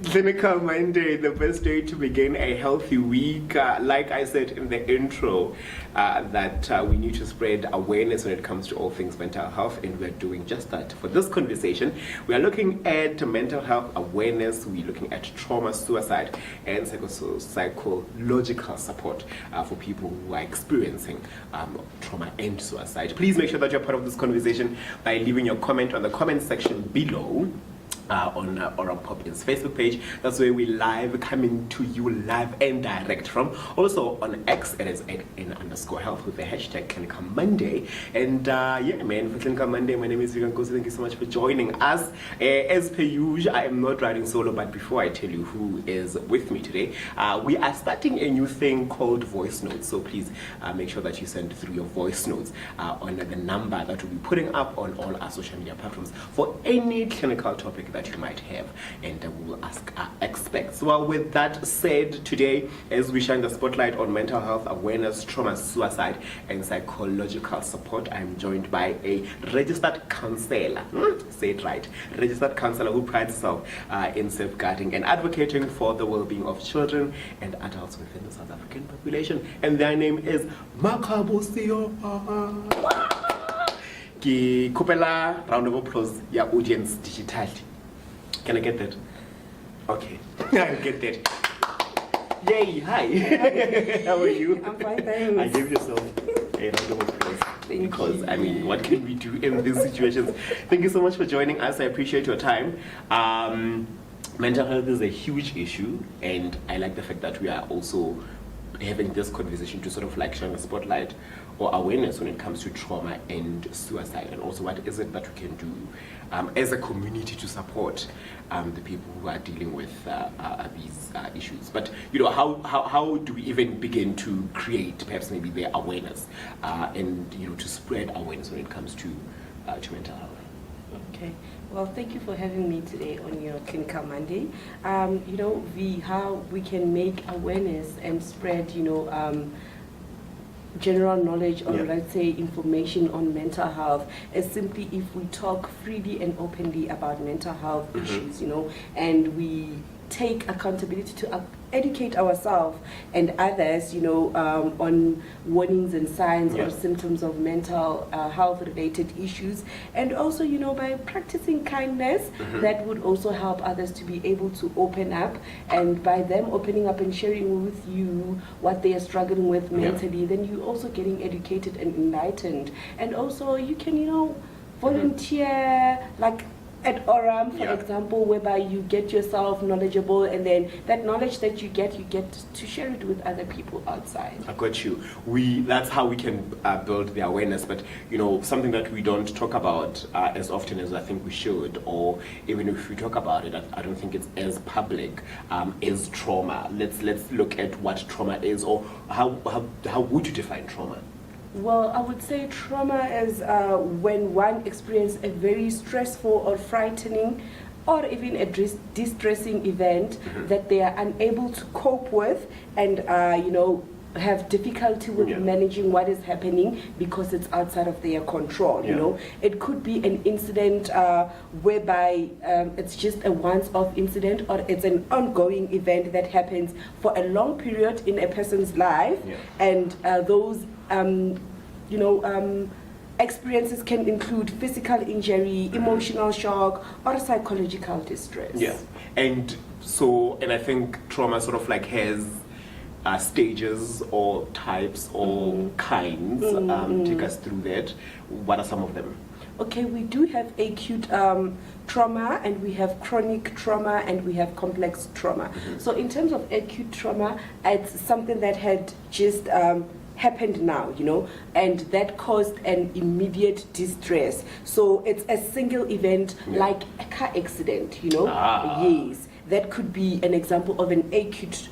Clinical Monday, the best day to begin a healthy week. Like I said in the intro, that we need to spread awareness when it comes to all things mental health, and we're doing just that. For this conversation, we are looking at mental health awareness, we're looking at trauma, suicide, and psychological support for people who are experiencing trauma and suicide. Please make sure that you're part of this conversation by leaving your comment on the comment section below. On Oral Pop's Facebook page. That's where we live coming to you live and direct from. Also on X, it is @n_health with the hashtag Clinical Monday. And yeah, man, for Clinical Monday, my name is Nkosi. Thank you so much for joining us. As per usual, I am not riding solo, but before I tell you who is with me today, we are starting a new thing called voice notes. So please make sure that you send through your voice notes on the number that we'll be putting up on all our social media platforms for any clinical topic that you might have, and we will ask our experts. Well, with that said, today, as we shine the spotlight on mental health awareness, trauma, suicide, and psychological support, I'm joined by a registered counselor. Say it right. Registered counselor who prides herself in safeguarding and advocating for the well-being of children and adults within the South African population. And their name is Makgabo Seopa. Ki kupela round of applause, ya audience digital. Can I get that? Okay, I'll get that. Yay, hi. How are you? I'm fine, thanks. I gave yourself a round of applause. Because, I mean, what can we do in these situations? Thank you so much for joining us. I appreciate your time. Mental health is a huge issue, and I like the fact that we are also having this conversation to sort of like shine a spotlight or awareness when it comes to trauma and suicide, and also what is it that we can do as a community to support the people who are dealing with these issues. But you know, how do we even begin to create perhaps maybe the awareness and you know, to spread awareness when it comes to mental health? Okay. Well, thank you for having me today on your Clinical Monday. You know, how we can make awareness and spread, you know, general knowledge or let's say information on mental health is simply if we talk freely and openly about mental health issues, you know, and we take accountability to educate ourselves and others, you know, on warnings and signs or symptoms of mental health related issues, and also, you know, by practicing kindness, that would also help others to be able to open up, and by them opening up and sharing with you what they are struggling with mentally, then you're also getting educated and enlightened, and also you can, you know, volunteer like at Oram, for example, whereby you get yourself knowledgeable, and then that knowledge that you get to share it with other people outside. I got you. That's how we can build the awareness, but you know, something that we don't talk about as often as I think we should, or even if we talk about it, I don't think it's as public, is trauma. Let's look at what trauma is, or how would you define trauma? Well, I would say trauma is when one experiences a very stressful or frightening or even a distressing event that they are unable to cope with, and you know, have difficulty with managing what is happening because it's outside of their control. You know, it could be an incident whereby it's just a once-off incident, or it's an ongoing event that happens for a long period in a person's life, and those you know, experiences can include physical injury, emotional shock, or psychological distress. Yeah, and I think trauma sort of like has stages or types or kinds. Take us through that. What are some of them? Okay, we do have acute trauma, and we have chronic trauma, and we have complex trauma. So in terms of acute trauma, it's something that had just happened now, you know, and that caused an immediate distress. So it's a single event, like a car accident, you know. Yes, that could be an example of an acute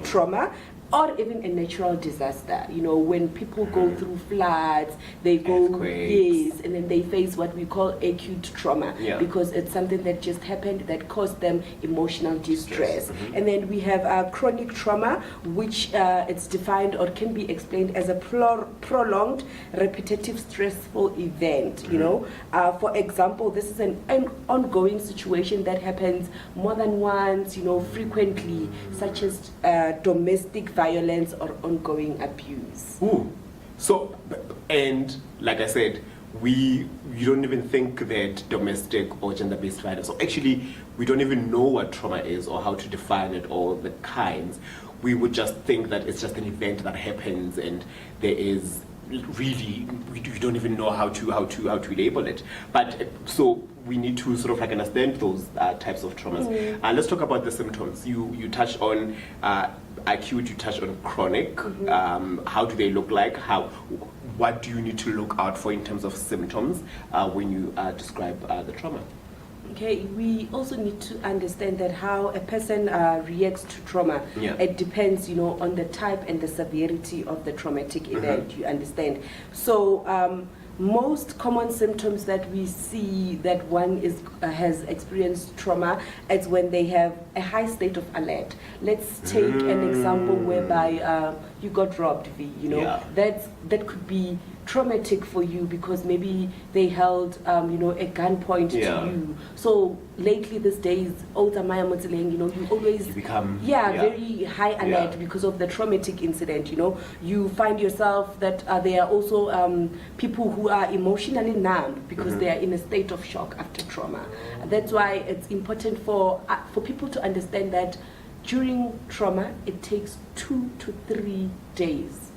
trauma. or even a natural disaster. You know, when people go through floods, they go, yes, and then they face what we call acute trauma, because it's something that just happened that caused them emotional distress. And then we have chronic trauma, which it's defined or can be explained as a prolonged, repetitive, stressful event. You know, for example, this is an ongoing situation that happens more than once, you know, frequently, such as domestic violence or ongoing abuse. Ooh. So, and like I said, you don't even think that domestic or gender-based violence, so actually we don't even know what trauma is or how to define it or the kinds. We would just think that it's just an event that happens and there is really, we don't even know how to label it. But so we need to sort of like understand those types of traumas. Let's talk about the symptoms. You touched on acute, you touched on chronic. How do they look like? What do you need to look out for in terms of symptoms when you describe the trauma? Okay, we also need to understand that how a person reacts to trauma, it depends, you know, on the type and the severity of the traumatic event, you understand. So most common symptoms that we see that one has experienced trauma is when they have a high state of alert. Let's take an example whereby you got robbed, V, you know, that could be traumatic for you because maybe they held you know, a gunpoint to you. So lately these days, older Maya Motsileng, you know, you always become very high alert because of the traumatic incident. You know, you find yourself that there are also people who are emotionally numb because they are in a state of shock after trauma. That's why it's important for people to understand that during trauma it takes 2 to 3 days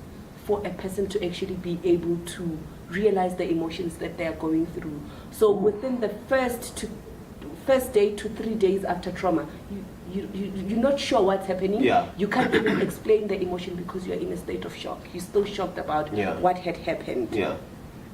for a person to actually be able to realize the emotions that they are going through. So within the first day to 3 days after trauma, you're not sure what's happening. You can't even explain the emotion because you're in a state of shock. You're still shocked about what had happened.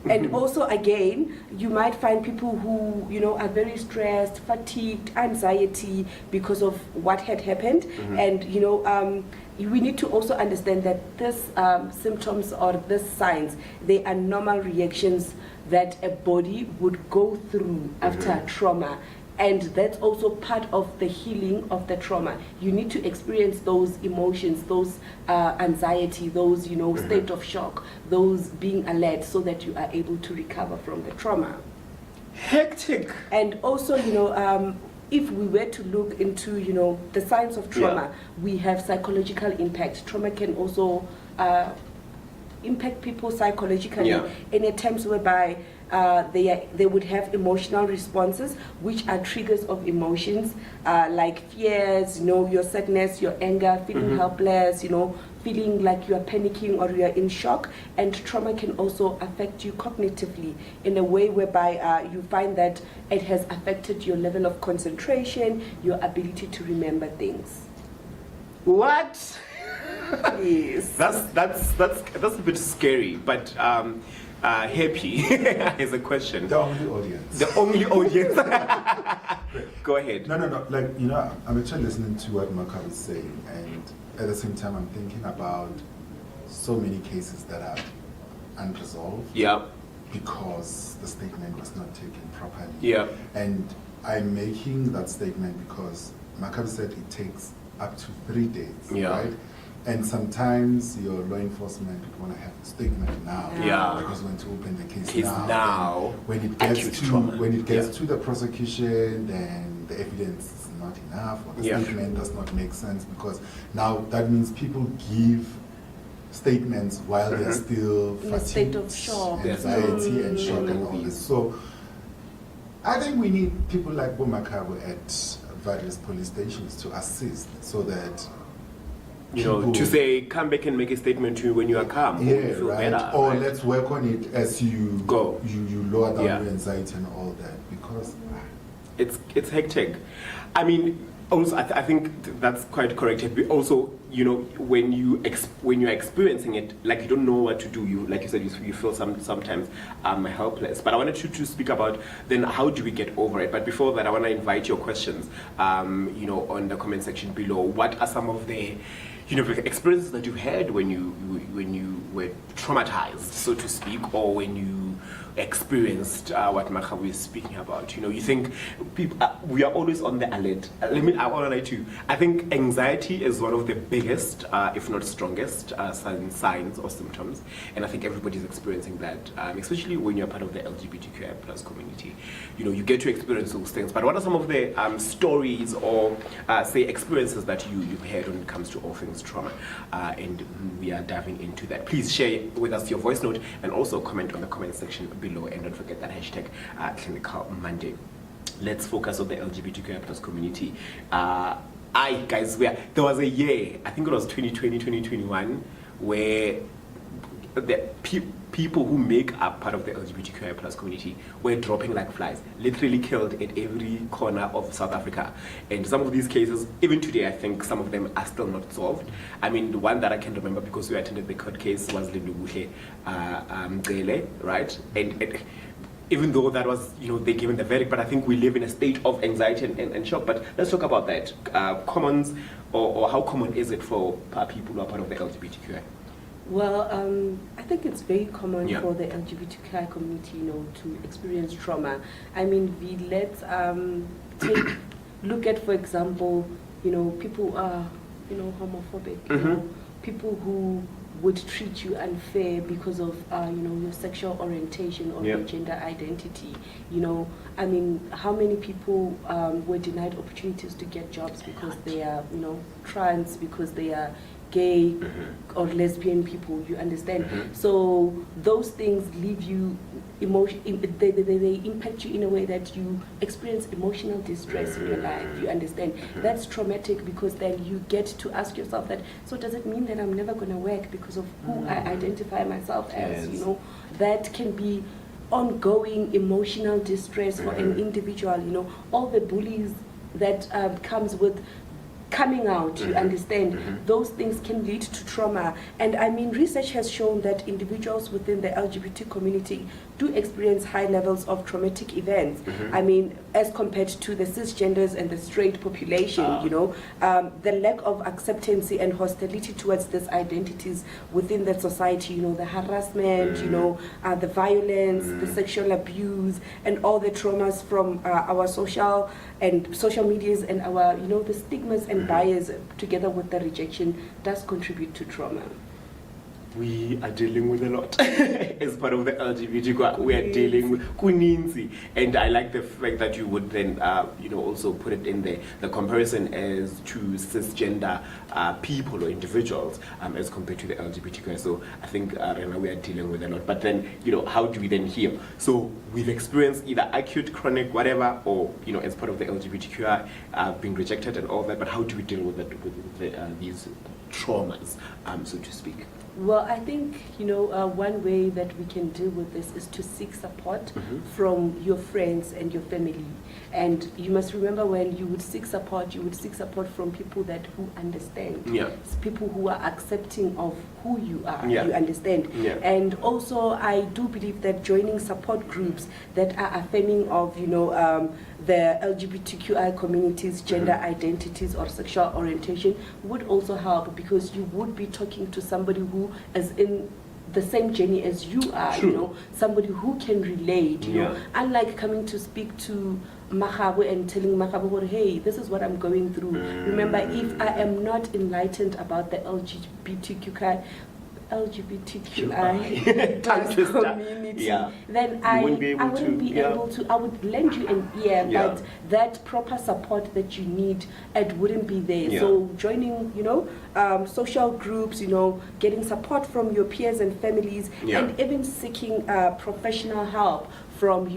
And also, again, you might find people who, you know, are very stressed, fatigued, anxiety because of what had happened. And, you know, we need to also understand that these symptoms or these signs, they are normal reactions that a body would go through after trauma. And that's also part of the healing of the trauma. You need to experience those emotions, those anxiety, those, you know, state of shock, those being alert so that you are able to recover from the trauma. Hectic. And also, you know, if we were to look into, you know, the signs of trauma, we have psychological impact. Trauma can also impact people psychologically in terms whereby they would have emotional responses, which are triggers of emotions like fears, you know, your sadness, your anger, feeling helpless, you know, feeling like you are panicking or you are in shock. And trauma can also affect you cognitively in a way whereby you find that it has affected your level of concentration, your ability to remember things. What? Yes. That's a bit scary, but happy is a question. The only audience. The only audience. Go ahead. No. Like, you know, I'm actually listening to what Makgabo is saying, and at the same time, I'm thinking about so many cases that are unresolved. Because the statement was not taken properly. And I'm making that statement because Makgabo said it takes up to 3 days, right? And sometimes your law enforcement want to have a statement now, because when to open the case now. When it gets to the prosecution, then the evidence is not enough, or the statement does not make sense, because now that means people give statements while they're still in a state of shock, anxiety and shock and all this. So I think we need people like Makgabo at various police stations to assist so that you know, to say, come back and make a statement to you when you are calm. Yeah, right. Or let's work on it as you go. You lower down your anxiety and all that, because it's hectic. I mean, also I think that's quite correct. But also, you know, when you're experiencing it, like you don't know what to do. You, like you said, you feel sometimes helpless. But I wanted to speak about then how do we get over it. But before that, I want to invite your questions. You know, on the comment section below. What are some of the the experiences that you had when you were traumatized, so to speak, or when you experienced what Makgabo is speaking about. You think people, we are always on the alert. I want to lie to you. I think anxiety is one of the biggest, if not strongest, signs or symptoms, and I think everybody's experiencing that, especially when you're part of the LGBTQI plus community. You get to experience those things. But what are some of the stories or say experiences that you've had when it comes to all things trauma? And we are diving into that. Please share with us your voice note and also comment on the comment section below, and don't forget that hashtag Clinical Monday. Let's focus on the LGBTQI plus community. Guys, there was a year, I think it was 2020, 2021, where the people who make up part of the LGBTQI plus community were dropping like flies, literally killed at every corner of South Africa. And some of these cases, even today, I think some of them are still not solved. I mean, the one that I can remember because we attended the court case was Lindubuhle Gele, right? And even though that was, they given the verdict, but I think we live in a state of anxiety and shock. But let's talk about that. Commons, or how common is it for people who are part of the LGBTQI? Well, I think it's very common for the LGBTQI community, to experience trauma. I mean, let's look at, for example, people who are, homophobic, people who would treat you unfair because of, your sexual orientation or your gender identity. I mean, how many people were denied opportunities to get jobs because they are, trans, because they are gay or lesbian people, you understand? So those things leave you they impact you in a way that you experience emotional distress in your life, you understand? That's traumatic, because then you get to ask yourself that, so does it mean that I'm never going to work because of who I identify myself as? That can be ongoing emotional distress for an individual. All the bullies that comes with coming out, you understand? Those things can lead to trauma. And I mean, research has shown that individuals within the LGBT community do experience high levels of traumatic events. I mean, as compared to the cisgenders and the straight population, the lack of acceptance and hostility towards these identities within the society, the harassment, the violence, the sexual abuse, and all the traumas from our social medias and our, the stigmas and bias, together with the rejection, does contribute to trauma. We are dealing with a lot as part of the LGBT. We are dealing with kuninzi, and I like the fact that you would then, also put it in the comparison as to cisgender people or individuals as compared to the LGBTQI. So I think right now we are dealing with a lot. But then, how do we then heal? So we've experienced either acute, chronic, whatever, or as part of the LGBTQI being rejected and all that. But how do we deal with it, with these traumas, so to speak? Well, I think, one way that we can deal with this is to seek support from your friends and your family. And you must remember, when you would seek support from people who understand. People who are accepting of who you are, you understand? And also, I do believe that joining support groups that are affirming of, the LGBTQI community's gender identities or sexual orientation would also help, because you would be talking to somebody who is in the same journey as you are, somebody who can relate, unlike coming to speak to Makgabo and telling Makgabo, hey, this is what I'm going through. Remember, if I am not enlightened about the LGBTQI community, then I wouldn't be able to, I would lend you an ear, but that proper support that you need, it wouldn't be there. So joining, social groups, getting support from your peers and families, and even seeking professional help from,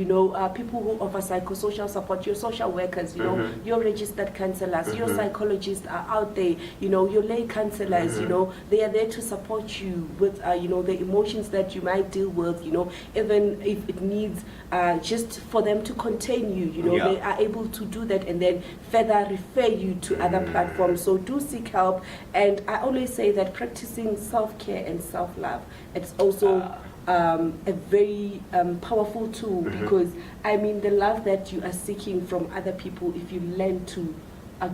people who offer psychosocial support, your social workers, your registered counselors, your psychologists are out there, your lay counselors, they are there to support you with, the emotions that you might deal with, even if it needs just for them to contain you, they are able to do that and then further refer you to other platforms. So do seek help. And I always say that practicing self-care and self-love, it's also a very powerful tool, because I mean, the love that you are seeking from other people, if you learn to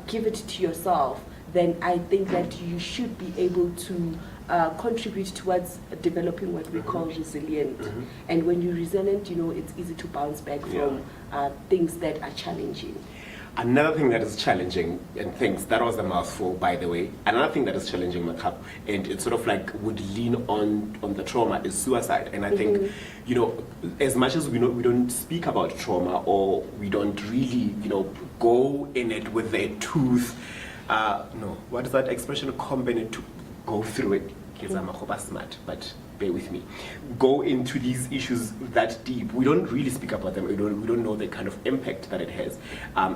give it to yourself, then I think that you should be able to contribute towards developing what we call resilient. And when you're resilient, it's easy to bounce back from things that are challenging. Another thing that is challenging, and things, that was a mouthful, by the way. Another thing that is challenging, Makgabo, and it sort of like would lean on the trauma, is suicide. And I think, as much as we don't speak about trauma, or we don't really, go in it with a tooth, what is that expression? Combine to go through it. Kids are smart, but bear with me. Go into these issues that deep. We don't really speak about them. We don't know the kind of impact that it has.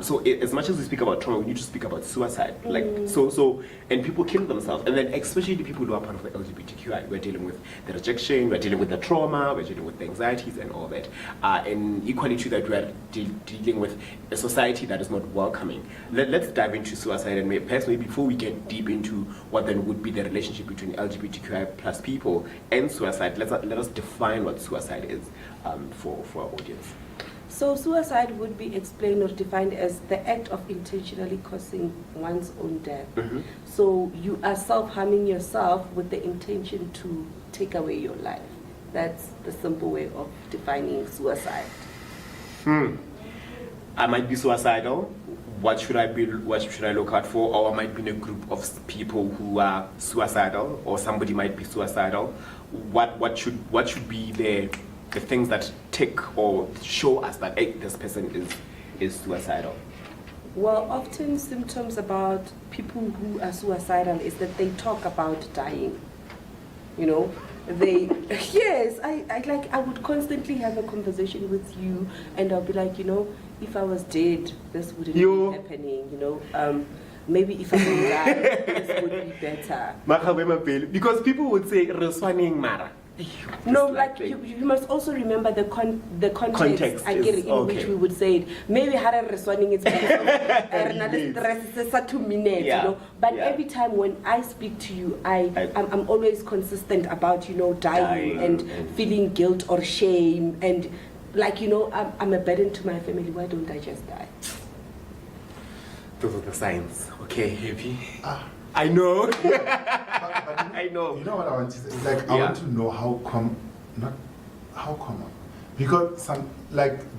So as much as we speak about trauma, we need to speak about suicide. And people kill themselves. And then especially the people who are part of the LGBTQI, we're dealing with the rejection, we're dealing with the trauma, we're dealing with the anxieties and all that. And equally to that, we're dealing with a society that is not welcoming. Let's dive into suicide, and personally, before we get deep into what then would be the relationship between LGBTQI plus people and suicide, let us define what suicide is for our audience. So suicide would be explained or defined as the act of intentionally causing one's own death. So you are self-harming yourself with the intention to take away your life. That's the simple way of defining suicide. I might be suicidal. What should I look out for? Or I might be in a group of people who are suicidal, or somebody might be suicidal. What should be the things that tick or show us that, hey, this person is suicidal? Well, often symptoms about people who are suicidal is that they talk about dying. Yes, I would constantly have a conversation with you, and I'll be like, if I was dead, this wouldn't be happening, maybe if I would die, this would be better. Because people would say, "Reswaning mara." No, like you must also remember the context I get in which we would say it. Maybe hara reswaning is because 2 minutes, But every time when I speak to you, I'm always consistent about dying and feeling guilt or shame, and I'm a burden to my family. Why don't I just die? Those are the signs. Okay, heavy. I know. I know. You know what I want to say? It's like, I want to know not how common. Because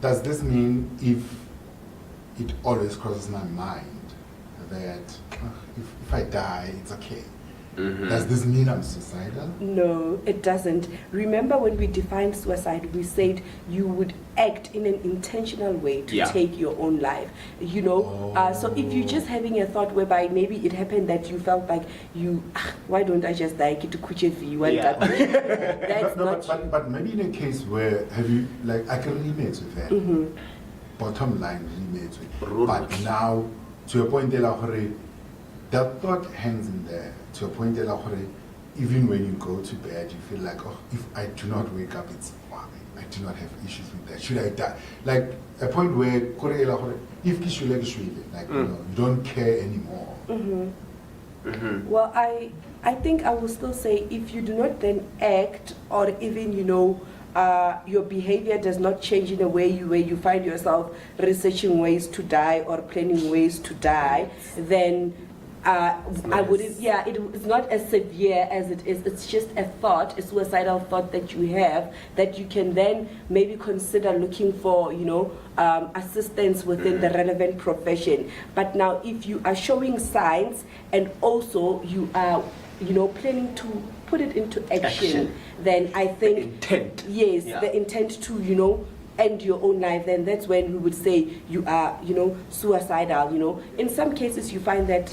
does this mean if it always crosses my mind that if I die, it's okay? Does this mean I'm suicidal? No, it doesn't. Remember when we defined suicide, we said you would act in an intentional way to take your own life. So if you're just having a thought whereby maybe it happened that you felt like why don't I just die? That's but maybe in a case where I can relate with that. Bottom line relate with. But now to a point that thought hangs in there to a point that even when you go to bed, you feel like, if I do not wake up, it's fine. I do not have issues with that. Should I die? Like a point where if you don't care anymore. Well, I think I will still say if you do not then act, or even your behavior does not change in a way where you find yourself researching ways to die or planning ways to die, then I wouldn't. It's not as severe as it is. It's just a thought, a suicidal thought that you have that you can then maybe consider looking for, assistance within the relevant profession. But now, if you are showing signs and also you are, planning to put it into action, then I think the intent. Yes, the intent to, end your own life, then that's when we would say you are, suicidal. In some cases, you find that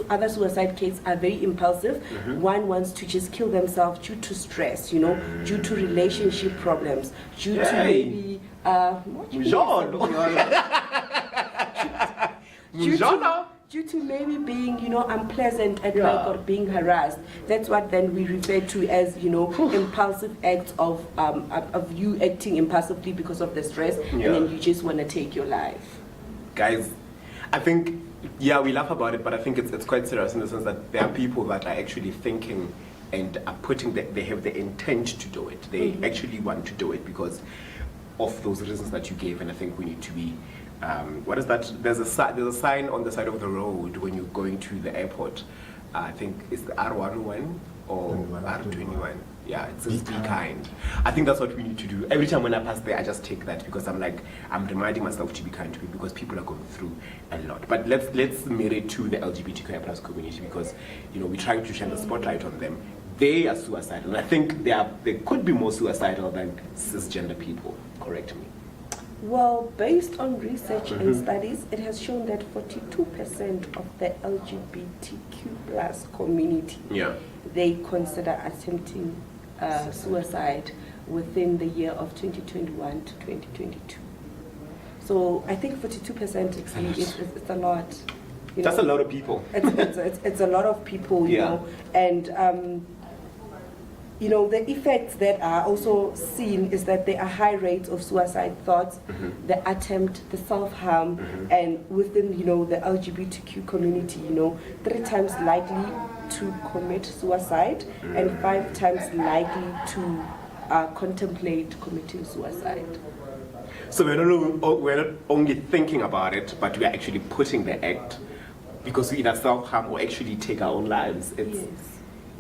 other suicide cases are very impulsive. One wants to just kill themselves due to stress, due to relationship problems, due to maybe due to maybe being, unpleasant at work or being harassed. That's what then we refer to as, impulsive acts of you acting impulsively because of the stress, and then you just want to take your life. Guys, I think, we laugh about it, but I think it's quite serious in the sense that there are people that are actually thinking and are they have the intent to do it. They actually want to do it because of those reasons that you gave, and I think we need to be what is that? There's a sign on the side of the road when you're going to the airport. I think it's the R11 or R21. Yeah, it says be kind. I think that's what we need to do. Every time when I pass there, I just take that because I'm reminding myself to be kind to people because people are going through a lot. But let's mirror it to the LGBTQI plus community because we're trying to shine the spotlight on them. They are suicidal, and I think they could be more suicidal than cisgender people. Correct me. Well, based on research and studies, it has shown that 42% of the LGBTQ plus community, they consider attempting suicide within the year of 2021 to 2022. So I think 42% it's a lot. That's a lot of people. It's a lot of people, you know, and the effects that are also seen is that there are high rates of suicide thoughts, the attempt, the self-harm, and within, the LGBTQ community, 3 times likely to commit suicide and 5 times likely to contemplate committing suicide. So we're not only thinking about it, but we're actually putting the act because we either self-harm or actually take our own lives. It's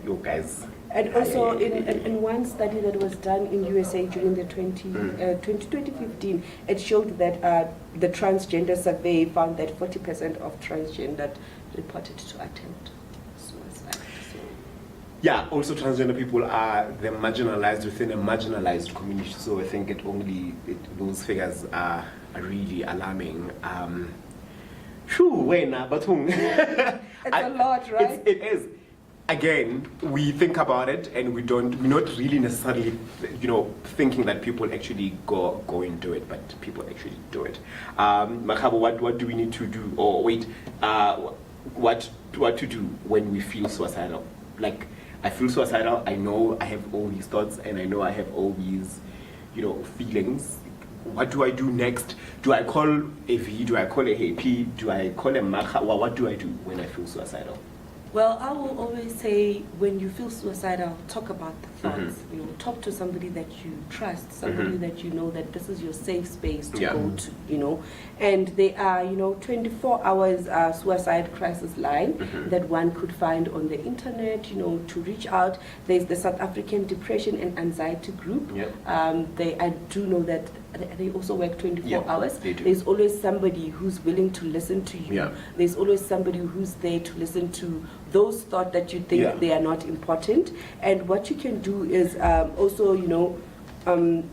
you guys. And also in one study that was done in USA during the 2015, it showed that the transgender survey found that 40% of transgender reported to attempt suicide. So. Yeah, also transgender people are the marginalized within a marginalized community, so I think those figures are really alarming. It's a lot, right? It is. Again, we think about it and we're not really necessarily, thinking that people actually go and do it, but people actually do it. Makgabo, what do we need to do? Or wait, what to do when we feel suicidal? Like, I feel suicidal, I know I have all these thoughts and I know I have all these, feelings. What do I do next? Do I call a V? Do I call a HP? Do I call a Makgabo? What do I do when I feel suicidal? Well, I will always say when you feel suicidal, talk about the thoughts. Talk to somebody that you trust, somebody that you know that this is your safe space to go to, And there are, 24 hours suicide crisis line that one could find on the internet, to reach out. There's the South African Depression and Anxiety Group. I do know that they also work 24 hours. There's always somebody who's willing to listen to you. There's always somebody who's there to listen to those thoughts that you think they are not important. And what you can do is also,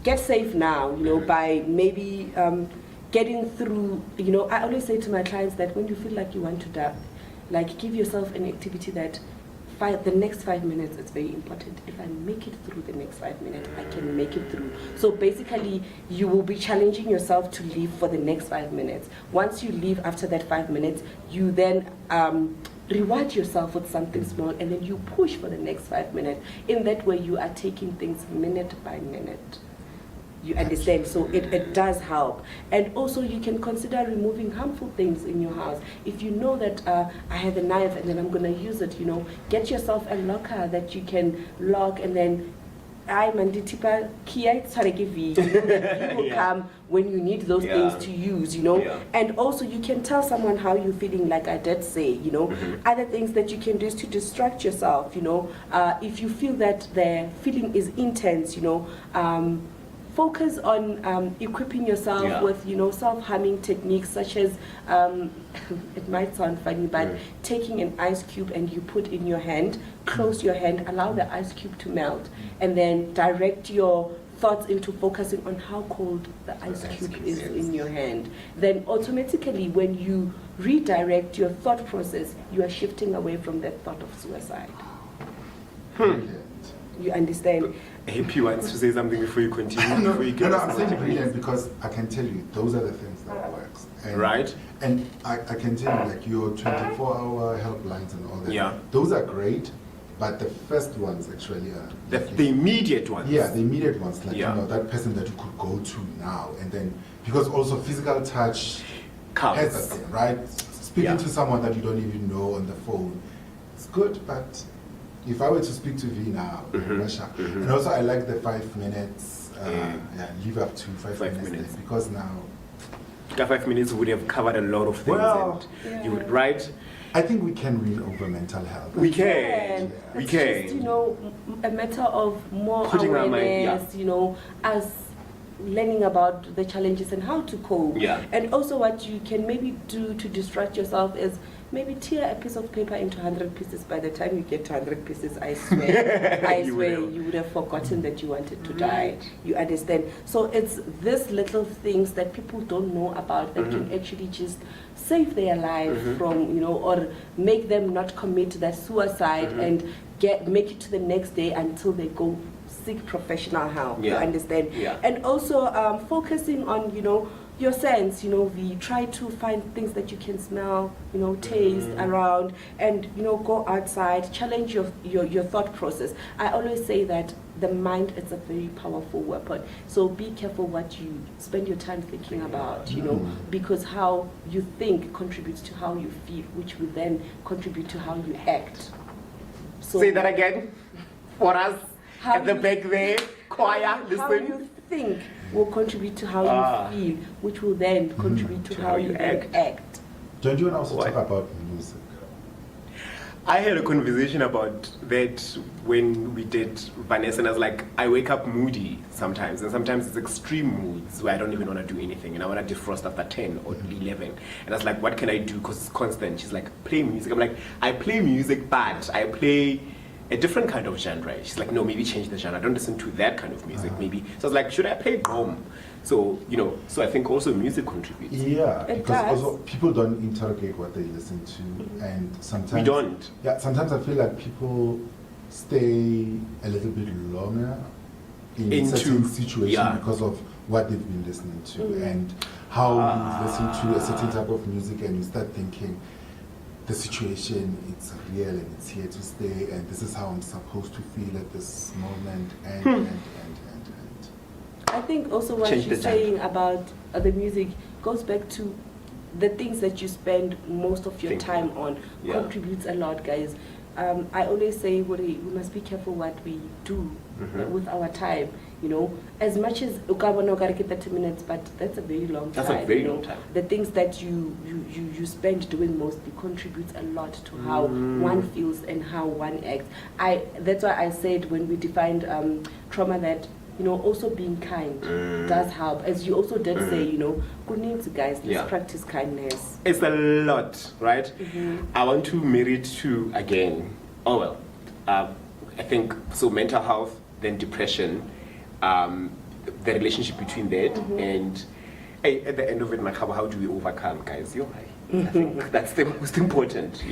get safe now, by maybe getting through, I always say to my clients that when you feel like you want to die, like give yourself an activity that the next 5 minutes is very important. If I make it through the next 5 minutes, I can make it through. So basically, you will be challenging yourself to live for the next 5 minutes. Once you leave after that 5 minutes, you then reward yourself with something small, and then you push for the next 5 minutes. In that way, you are taking things minute by minute. You understand? So it does help. And also you can consider removing harmful things in your house. If you know that I have a knife and then I'm going to use it, get yourself a locker that you can lock, and then manditipa kia will come when you need those things to use, And also you can tell someone how you're feeling, like I did say, Other things that you can do is to distract yourself, if you feel that the feeling is intense, focus on equipping yourself with, self-harming techniques such as, it might sound funny, but taking an ice cube and you put in your hand, close your hand, allow the ice cube to melt, and then direct your thoughts into focusing on how cold the ice cube is in your hand. Then automatically when you redirect your thought process, you are shifting away from that thought of suicide. You understand? AP wants to say something before you continue. No, I'm saying brilliant because I can tell you those are the things that works. And, right. And I can tell you, like, your 24-hour helplines and all that, those are great, but the first ones actually are... The immediate ones. Yeah, the immediate ones, like, that person that you could go to now. And then, because also physical touch has a thing, right? Speaking to someone that you don't even know on the phone, it's good, but... If I were to speak to V now, Russia, and also I like the 5 minutes, leave up to 5 minutes. Because now... after 5 minutes would have covered a lot of things. Well, and you would, right? I think we can win over mental health. We can. We It's can. just, you know, a matter of more Putting our awareness, mind, you know, as learning about the challenges and how to cope. Yeah. And also what you can maybe do to distract yourself is maybe tear a piece of paper into 100 pieces. By the time you get to 100 pieces, I swear, you would have forgotten that you wanted to die. You understand? So it's these little things that people don't know about that can actually just save their life from, you know, or make them not commit that suicide and make it to the next day until they go seek professional help. You understand? Yeah. And also focusing on, you know, your sense, you know, we try to find things that you can smell, you know, taste around, and, you know, go outside, challenge your thought process. I always say that the mind is a very powerful weapon. So be careful what you spend your time thinking about, you know, because how you think contributes to how you feel, which will then contribute to how you act. So Say that again for us How at the you- back there. Choir, how listen. you think will contribute to how you feel, which will then contribute to how you act. Don't you want to also What? talk about music? I had a conversation about that when we did Vanessa, and I was like, I wake up moody sometimes, and sometimes it's extreme moods where I don't even want to do anything, and I want to defrost after 10 or 11. And I was like, what can I do? Because it's constant. She's like, play music. I'm like, I play music, but I play a different kind of genre. She's like, no, maybe change the genre. I don't listen to that kind of music, maybe. So I was like, should I play bomb? So, you know, so I think also music contributes. Yeah, It because does. also people don't interrogate what they listen to, and sometimes We don't. Yeah, sometimes I feel like people stay a little bit longer in Into- certain situations yeah. because of what they've been listening to and how you listen to a certain type of music, and you start thinking the situation, it's real and it's here to stay, and this is how I'm supposed to feel at this moment, and. I think also what Change the she's genre. saying about the music goes back to the things that you spend most of your Think. time on contributes a lot, guys. I always say we must be careful what we do with our time. You know, as much as ukabona ukareke 30 minutes, but that's a very long time. That's a very you know. long time. The things that you spend doing mostly contributes a lot to how one feels and how one acts. That's why I said when we defined trauma that, you know, also being kind does help. As you also did say, you know, good news, guys, let's practice kindness. It's a lot, right? I want to marry it to, again, I think, so mental health, then depression, the relationship between that, and hey, at the end of it, Makgabo, how do we overcome, guys? I think that's the most important,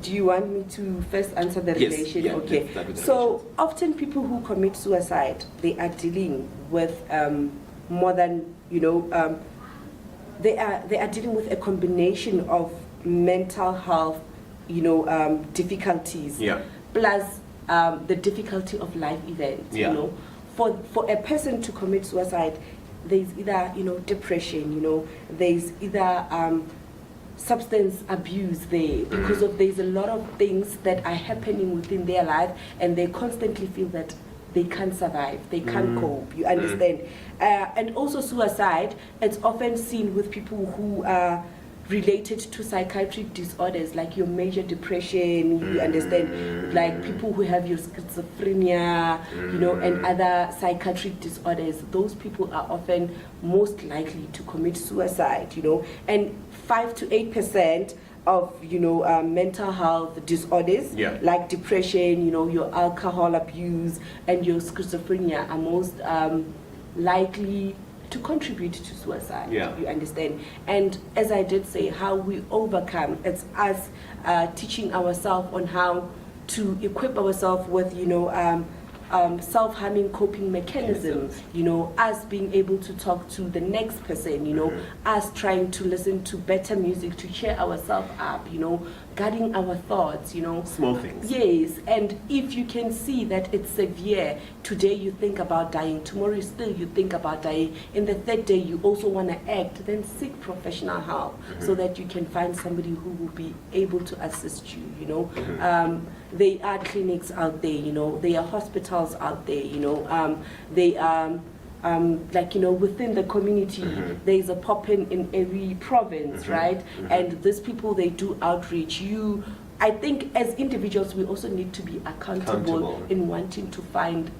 Do you want me to first answer the Yes, relation? yeah, Okay. let's start with the So relations. often people who commit suicide, they are dealing with more than, you know, they are dealing with a combination of mental health, you know, difficulties, plus the difficulty of life events. You know, for a person to commit suicide, there's either, you know, depression. You know, there's either substance abuse there because of there's a lot of things that are happening within their life, and they constantly feel that they can't survive, they can't cope. You understand? And also suicide, it's often seen with people who are related to psychiatric disorders like your major depression, you understand, like people who have your schizophrenia, you know, and other psychiatric disorders. Those people are often most likely to commit suicide, you know, and 5 to 8% of, you know, mental health disorders like depression, you know, your alcohol abuse and your schizophrenia are most likely to contribute to suicide. You understand? And as I did say, how we overcome, it's us teaching ourselves on how to equip ourselves with, you know, self-harming coping mechanisms, you know, us being able to talk to the next person, you know, us trying to listen to better music to cheer ourselves up, you know, guarding our thoughts, you know. Small things. Yes, and if you can see that it's severe, today you think about dying, tomorrow still you think about dying, in the third day you also want to act, then seek professional help so that you can find somebody who will be able to assist you, you know. There are clinics out there, you know, there are hospitals out there, you know, there are like, within the community, there is a pop-in in every province, right? And these people, they do outreach. I think as individuals, we also need to be accountable in wanting to find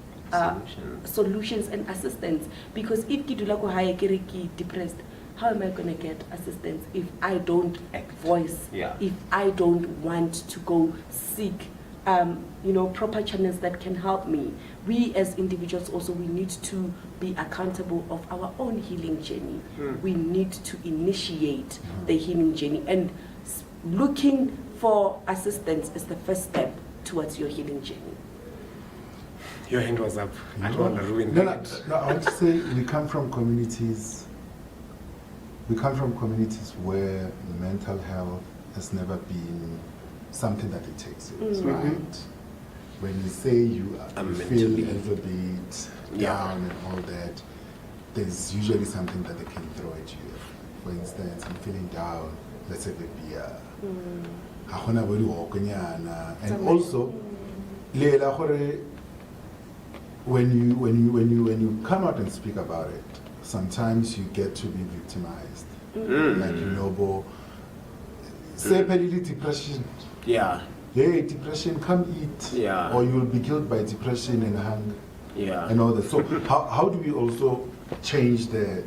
solutions and assistance. Because if Kidula ko haya kiriki depressed, how am I going to get assistance if I don't voice, if I don't want to go seek, proper channels that can help me? We as individuals also, we need to be accountable of our own healing journey. We need to initiate the healing journey, and looking for assistance is the first step towards your healing journey. Your hand was up. I don't want to ruin that. No, I want to say we come from communities where mental health has never been something that it takes serious, right? When you say you feel a little bit down and all that, there's usually something that they can throw at you. For instance, I'm feeling down, let's have a beer. And also, when you come out and speak about it, sometimes you get to be victimized. Like, say depression. Hey, depression, come eat. Or you will be killed by depression and hunger. And all that. So how do we also change the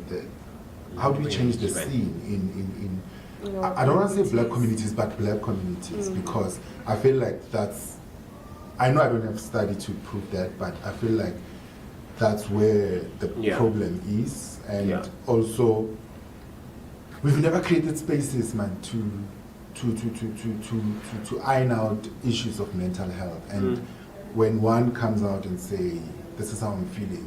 scene in I don't want to say black communities, but black communities, because I feel like I know I don't have study to prove that, but I feel like that's where the problem is. And also, we've never created spaces, man, to iron out issues of mental health. And when one comes out and say, this is how I'm feeling,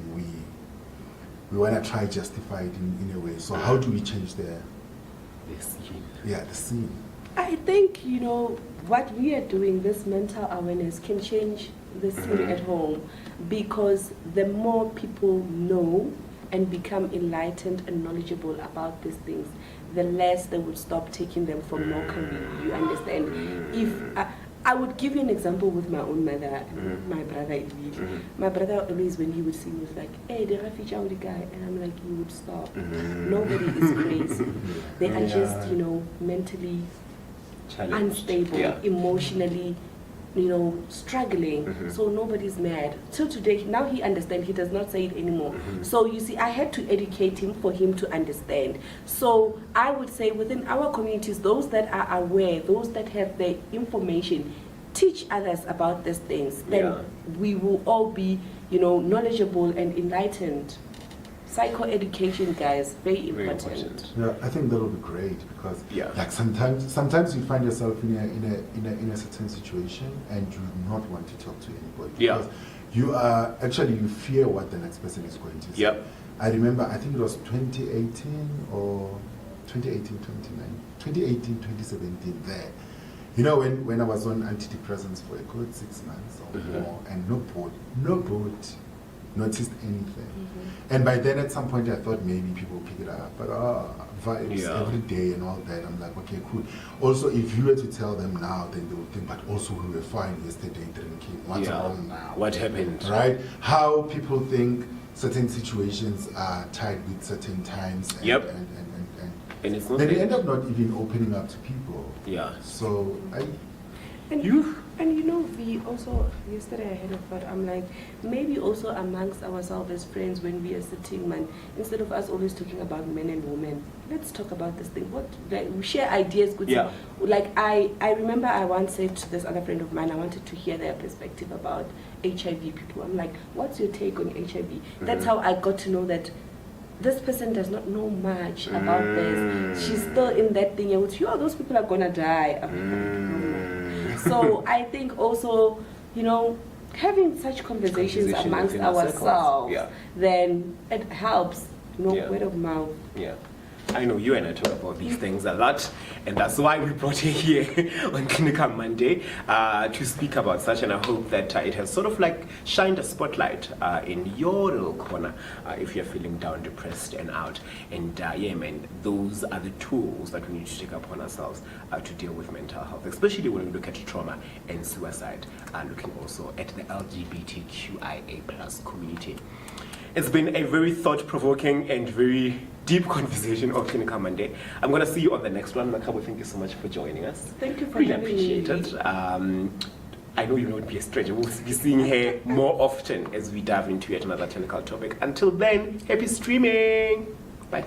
we want to try justify it in a way. So how do we change the scene? The scene. I think, what we are doing, this mental awareness, can change the scene at home, because the more people know and become enlightened and knowledgeable about these things, the less they would stop taking them for mockery. You understand? If I would give you an example with my own mother, my brother. My brother always, when he would see me, was like, "Hey, the refugee guy," and I'm like, "You would stop. Nobody is crazy. They are just, mentally unstable, emotionally, struggling. So nobody's mad." Till today, now he understands. He does not say it anymore. So you see, I had to educate him for him to understand. So I would say within our communities, those that are aware, those that have the information, teach others about these things. Then we will all be, knowledgeable and enlightened. Psycho-education, guys, very important. Yeah, I think that will be great, because like sometimes you find yourself in a certain situation and you do not want to talk to anybody, because you fear what the next person is going to say. I remember, I think it was 2018 or 2017 there. When I was on antidepressants for a good 6 months or more, and nobody noticed anything. And by then, at some point, I thought maybe people pick it up, but vibes every day and all that. I'm like, okay, cool. Also, if you were to tell them now, then they would think, but also we were fine yesterday drinking. What's wrong now? What happened? Right? How people think certain situations are tied with certain times. And it's not then they end up not even opening up to people. So we also, yesterday I had a thought, I'm like, maybe also amongst ourselves as friends, when we are sitting, man, instead of us always talking about men and women, let's talk about this thing. We share ideas. Like, I remember I once said to this other friend of mine, I wanted to hear their perspective about HIV people. I'm like, what's your take on HIV? That's how I got to know that this person does not know much about this. She's still in that thing. Those people are gonna die. So I think also, having such conversations amongst ourselves, then it helps. Word of mouth. I know you and I talk about these things a lot, and that's why we brought you here on Clinical Monday to speak about such, and I hope that it has sort of like shined a spotlight in your little corner if you're feeling down, depressed, and out. And man, those are the tools that we need to take upon ourselves to deal with mental health, especially when we look at trauma and suicide, looking also at the LGBTQIA+ community. It's been a very thought-provoking and very deep conversation of Clinical Monday. I'm going to see you on the next one. Makgabo, thank you so much for joining us. Thank you for really having appreciate me. it. I know you won't be a stranger. We'll be seeing her more often as we dive into yet another clinical topic. Until then, happy streaming. Bye.